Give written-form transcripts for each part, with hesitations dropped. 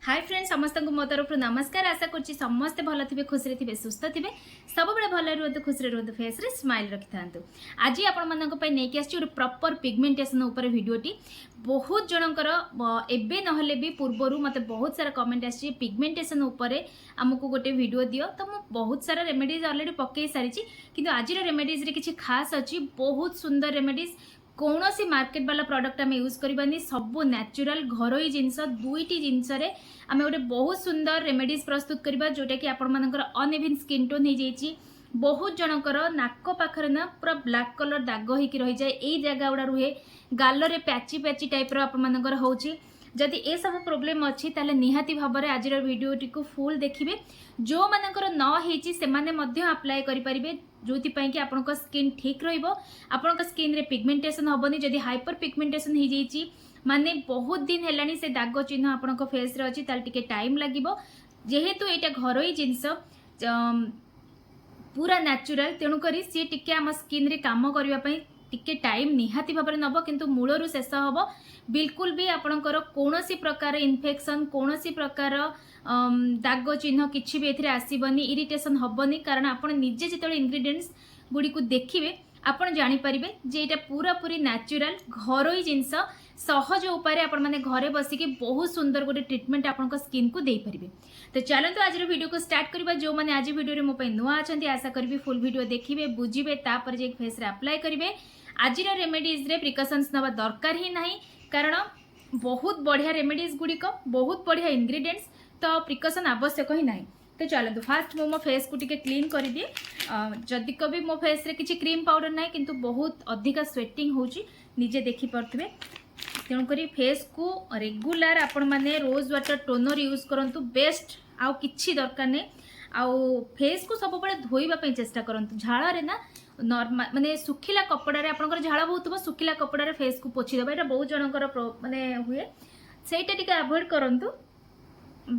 Hi friends समस्त को मो तरफ नमस्कार। आशा कर समस्ते भल थे खुशी थे सुस्थ थे सब भल रुहतु खुशी रुहतु फेस रे स्माइल रखि था। आज आपण नहीं आसी गोटे प्रॉपर पिगमेंटेशन उपर वीडियोटी बहुत जनकर एबे नहले भी पूर्वर मत बहुत सारा कमेंट आसी पिगमेंटेशन उपर आमको गोटे वीडियो दियो तो मुझे बहुत सारा रेमेडीज ऑलरेडी पकई सारी कि आज रेमेडीज रे किछि खास अच्छी बहुत सुंदर रेमेडीज कौन सी मार्केट वाला प्रोडक्ट आम यूज करबानी सब नेचुरल घरोई जिनस दुईटी जिनस आम गोटे बहुत सुंदर रेमेडीज प्रस्तुत करबा जोटा कि आपण मानकर अनइवन स्किन टोन हो जाइए बहुत जनकर नाक पाखरे ना पूरा ब्लैक कलर दाग होकी रही जाए यही जगह गुड़ा रुहे गाल पैची पैची टाइप आपण मानकर होची जदि ए सब प्रोब्लेम अच्छी ताले निहाती भाव में आज वीडियोटी को फुल देखिए जो मानकर न होती से माने अप्लाई करें जो कि आपण स्किन ठीक रहा स्किन रे पिगमेंटेशन हेनी जदि हाइपर पिगमेंटेशन हो जाइए माने बहुत दिन है से दाग चिन्ह आपण फेस रे अच्छी टे टाइम लगे जेहेतु यहाँ घरोई जिनस पूरा नेचुरल तेणुक सी टी आम स्किन रे काम करने टिके टाइम निहाती भाव में नब किंतु मूलरू शेष हम बिल्कुल भी आपणकर कौन प्रकार इन्फेक्शन कौन प्रकार दाग चिन्ह किसी भी एथिरे आसीबनी इरिटेशन हबनी कारण आपण निजे जिते इंग्रेडिएंट्स गुडी को देखिए आपण जानी परिबे जे एटा पूरा पूरी नेचुरल घरोई जिनस सहज उपाय आपण माने घरे बसिकी बहुत सुंदर गोटे ट्रीटमेंट आपण स्किन को दे परिबे। तो चलते आज वीडियो को स्टार्ट करबा जो माने आज वीडियो रे मो पई नुआ अछंती आशा करबी फुल वीडियो देखिबे बुझिबे तापर जे फेस रे अप्लाई करिवे आज रेमेडीज रे प्रिकॉशंस नवा दरकार ही नहीं कारण बहुत बढ़िया रेमेडीज गुड़िक बहुत बढ़िया इंग्रेडिएंट्स तो प्रिकॉशन आवश्यक ही नहीं। तो चलते फास्ट मो फेस को टिके क्लीन कर दिए जदि कभी मो फेस रे किसी क्रीम पाउडर ना किंतु बहुत अधिका स्वेटिंग होची निजे देखी पारथिबे तेणुक फेस को रेगुलर आपण माने रोज वाटर टोनर यूज करंतु बेस्ट आउ किछि दरकार नहीं आउ फेस को सब बळे धोइबा पई चेष्टा करंतु झाळा रे ना नॉर्मल माने सुखिला कपड़ा रे आपनकर झाड़ा बहुत हो सुखिला कपड़ा रे फेस को पोछि देबा एटा बहुत जनकर माने हुए सेटा टिके अवॉइड करंतु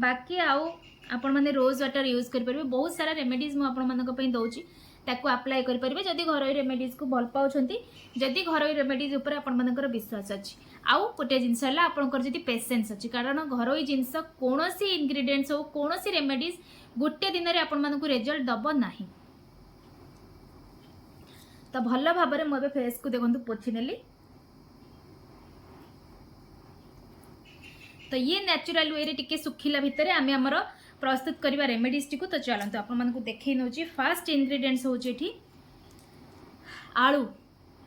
बाकी आउ आपण माने रोज वाटर यूज कर परबे बहुत सारा रेमेडीज मु आपण मानक पई दउची ताको अप्लाई कर परबे जदी घरोई रेमेडीज को भल पाउछंती जदी घरोई रेमेडीज ऊपर आपण मानकर विश्वास अछि आउ गोटे जिनस हला आपनकर जदी पेशेंस अछि कारण घरोई जिनस कोनोसी इंग्रेडिएंट्स हो कोनोसी रेमेडीज गोटे दिन रे आपण मानकु रिजल्ट दबो नाही। तो भल भाव में मुझे फेस को देखो पोछि नेली तो ये नेचुरल वे टिके सुखिला भितर आम आमर प्रस्तुत करवा रेमेडीज टी को। तो चलते आपण देखे नौ फास्ट इनग्रेडिएंट्स हूँ ये आलू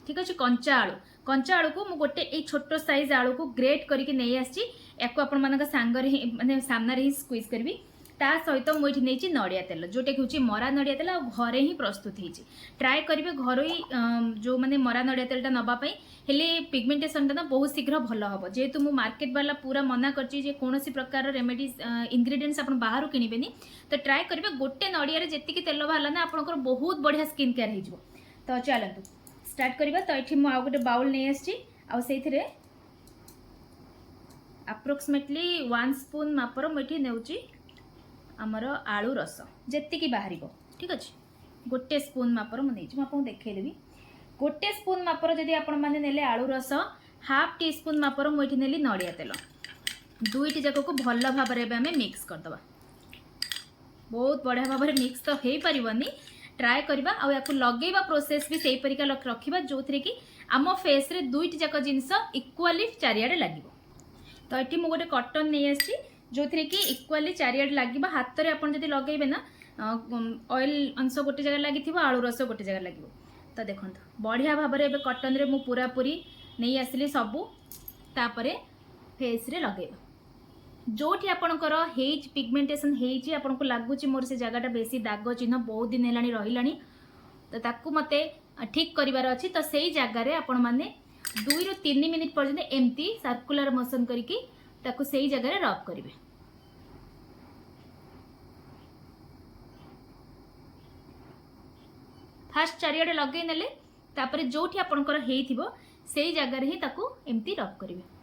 ठीक अच्छे कंचा आलू को मुझे गोटे छोट साइज आलू को ग्रेट करके नहीं आसी आपण मान सांगरे माने सामने ही स्क्वीज करी ता सहित मुझे नहीं नड़िया तेल जोटा कि हूँ मरा नड़िया तेल आ घरे ही प्रस्तुत होती ट्राए करेंगे घरोई जो मैंने मरा नड़िया तेलटा नापी हेले पिगमेंटेशन ना बहुत शीघ्र भल हम जेहेतु मु मार्केट वाला पूरा मना कर कौन प्रकार रेमेडीज इंग्रेडिएंट्स आप बाहर किणवेनि तो ट्राए करेंगे गोटे नड़िया जेतिकी तेल बाहर ना आपंकर बहुत बढ़िया स्किन केयर हो। तो चलतु स्टार्ट करवा। तो ये मुझे गोटे बाउल नहीं आसी अप्रोक्सीमेटली 1 स्पून मापर मुझे नेउची आमर आलू रस जेतिकी बाहर ठीक अच्छे गोटे स्पून मापर मुझे आपको देखदेवी गोटे स्पून मापर जदि आपण मैंने नेले आलू रस हाफ टी स्पून मापर मुझे नेली नड़िया तेल दुईटी जाक को भल भाव में आम मिक्स करदे बहुत बढ़िया भाव में मिक्स तो हो पारनी ट्राए करवा आ या लगेवा प्रोसेस भी सही परिका रखा जो थी कि आम फेस रे दुईटी जाक जिनस इक्वाली चारियाडे लगे। तो ये मुझे गोटे कॉटन नहीं आसी जो थी कि इक्वाली चारियाडे लगे हाथ में आपड़ जब लगे ना ऑयल अंश गोटे जगह लगी आलू रस गोटे जगह लगे। तो देखो बढ़िया भाव में कॉटन रे मु पूरा पूरी नहीं आसली सबू तापरे फेस रे लगे जोठी आपणकर हेज पिगमेंटेशन हेजी आपन को लगुच मोर से जगहटा बेसी दाग चिन्ह बहुत दिन है रही तो ताकू मते ठीक करिवार अछि। तो सही जगह रे आपण माने 2 ରୁ 3 मिनिट पर्यंत एमती सर्कुलर मोशन करके ताकू सही जगह रे रब करिवे। फास्ट चारियाडे लगे नेले तापरे जोठी आपणकर हेइथिबो सेही जगह रे ही ताकू एमती रब करिवे।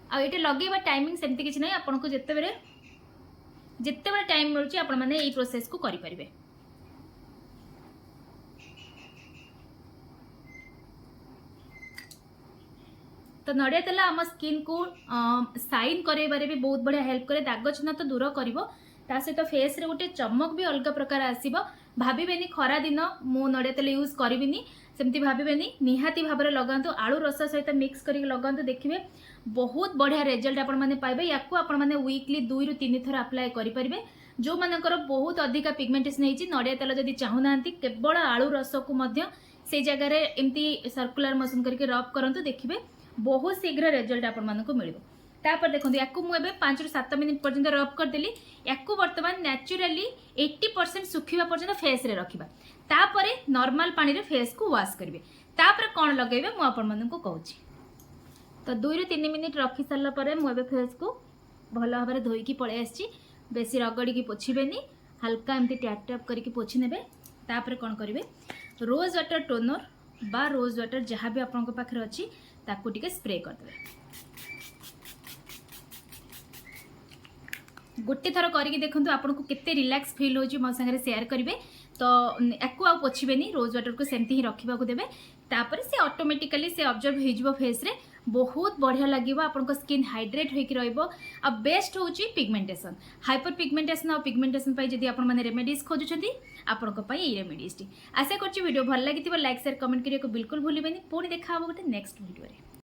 आ ये लगेवा टाइमिंग सेमती किसी ना आपन को जिते बड़े टाइम मिलूँ आपण मैंने यही प्रोसेस को करि परिबे। तो नड़िया तेल आम स्किन को साइन कराइबारे भी बहुत बढ़िया हेल्प करे। दाग चिन्ह तो दूर कर ता सहित फेस रे गोटे चमक भी अलग प्रकार आसीबो। भाबिबेनी खरा दिन मु नड़िया तेल यूज करिविनी सेमती भाबिबेनी, निहाती भाबरे लगांतु। आलू रस सहित मिक्स करके लगांतु, देखिबे बहुत बढ़िया रिजल्ट आपण माने पाइबे। याकू आपण माने वीकली 2 ରୁ 3 थर अप्लाई करि परिबे। जो मानकर बहुत अधिक पिगमेंटेशन होती नड़िया तेल जदि चाहूना केवल आलू रस को मध्य से जगह एमती सर्कुलर मोशन करके रब करंतु, देखिबे बहुत शीघ्र रिजल्ट आपण मानकु मिलिबो। तापर देखंतु याकू मु एबे 5 ରୁ 7 मिनिट पर्यंत रब कर देली। याकू वर्तमान नेचुरली 80% सुखिबा पर्यंत फेस रे रखिबा। तापरे नॉर्मल पानी रे फेस को वॉश करिवे। तापर कोन लगेबे मु आपण मानकु कहूची। तो 2 ରୁ 3 मिनिट रखि सारला परे मु एबे फेस को भलो भाबरे धोई की पळे आछि। बेसी रगड़ी की पोछिबेनी, हल्का एमती टैप टैप करके पोछि नेबे। तापर कोन करिवे, रोज वाटर टोनर बा रोज वाटर जहाँ भी आपन पाखे अच्छी ताकू टिके स्प्रे कर देबे। गोटे थर करके देखंतु आपनको केते रिलैक्स फील होची, मो संगे शेयर करिवे। तो याकू आ पोछिबेनी, रोज वाटर को सेमती ही रखिबा को देबे। तापर से ऑटोमेटिकली से ऑब्जर्व हो जिवो फेस रे, बहुत बढ़िया लगिवो। आपनको स्किन हाइड्रेट होइकी रहइबो। आ बेस्ट होची पिगमेंटेशन, हाइपर पिगमेंटेशन आ पिगमेंटेशन पई जदी आपण माने रेमेडीज खोजुछंती आपनको पई ए रेमेडीज टी। आशा करछि वीडियो भल लागिथिबो। लाइक शेयर कमेंट करिया को बिल्कुल भूलिबेनी। पुणी देखा हबो गोटे नेक्स्ट वीडियो रे।